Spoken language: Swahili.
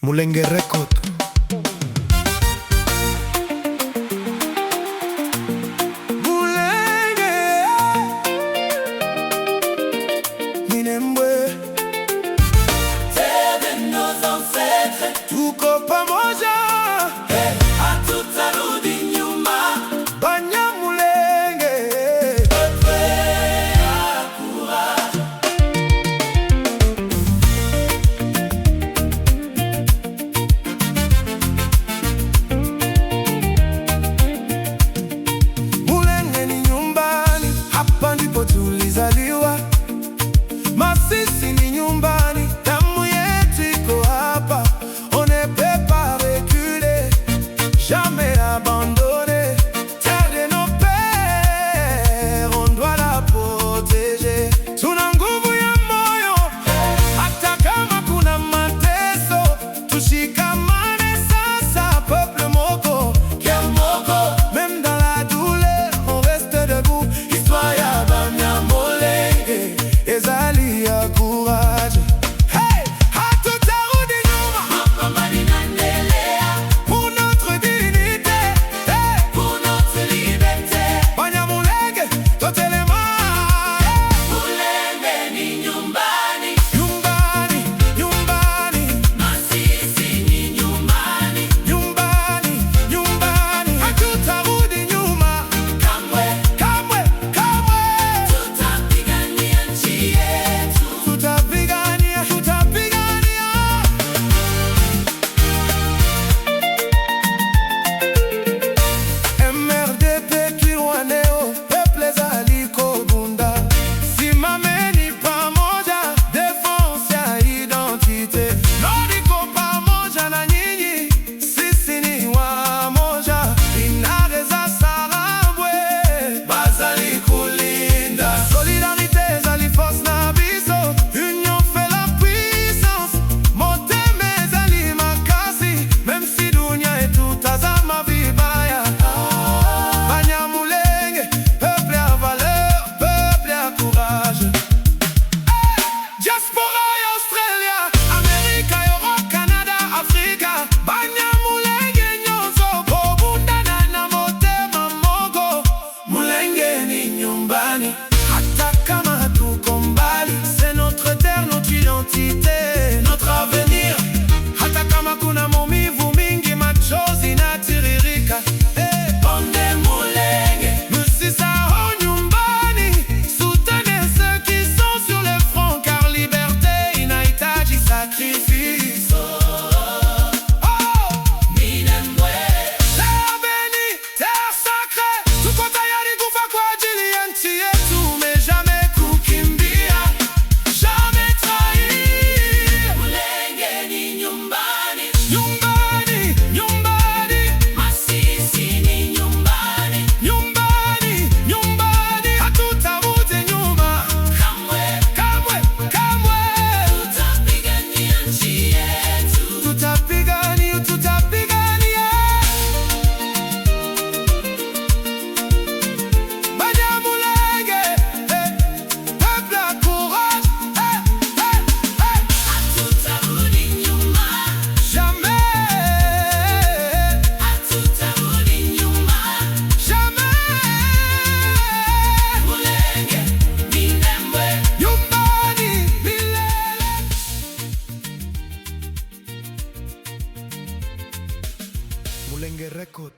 Mulenge Record. Mulenge Minembwe, terre de nos ancêtres, tuko pamoja, hatutarudi nyuma. Banyamulenge, Peuple à courage. Mulenge ni nyumbani, hapa ndipo tulizaliwa. Masisi ni nyumbani, damu yetu iko hapa. On ne peut pas reculer, jamais abandonner. Terre de nos pères, on doit la protéger. Tuna nguvu ya moyo, hata kama kuna mateso. Tushikamane sasa, peuple moko, Quel moko, même dans la douleur, on reste debout. Histoire ya Banyamulenge, ezali ya courage. Hey, hatutarudi nyuma mapambano inaendelea pour notre dignité. Hey, pour notre liberté. Banyamulenge, totelema. Mulenge ni nyumbani, Nyumbani, nyumbani, Masisi ni nyumbani. nyumbani, nyumbani. Hatutarudi nyuma Kamwe kamwe, kamwe. tutapigania nchi yetu. Tutapigania, tutapigania. MRDP Twirwaneho, peuple ezali kobunda. Simameni pamoja, défense ya identité. Nord iko pamoja na nyinyi, sisi ni wamoja. Inare za Sarambwe, bazali kulinda. Solidarité ezali force na biso, union fait la puissance. Motema ezali makasi, même si dunia etutazama vibaya. Banyamulenge, peuple à valeur, peuple à courage. Diaspora ya Australia, Amerika, Europe, Canada, Afrika. Banyamulenge nyonso, kobundana na motema moko. Mulenge ni nyumbani, hata kama hatuko mbali. C'est notre terre, notre identité, notre avenir. Hata kama kuna maumivu mingi, machozi na tiririka. Bonde Mulenge, Msisahau nyumbani, soutenez ceux qui sont sur le front, car liberté inahitaji sacrifice. Oh, Minembwe, terre bénie, terre sacrée, tuko tayari kufa kwa ajili ya nchi yetu, mais jamais kukimbia, jamais trahir. Mulenge ni nyumbani, Nyumbani, nyumbani, Masisi ni nyumbani. nyumbani, nyumbani, hatutarudi nyuma. Kamwe Kamwe, kamwe. tutapigania nchi yetu. Tutapigania, tutapigania. Banyamulenge, peuple à courage. Hatutarudi nyuma, Jamais, hatutarudi nyuma. jamais. Mulenge, Minembwe, Nyumbani milele. Mulenge Record.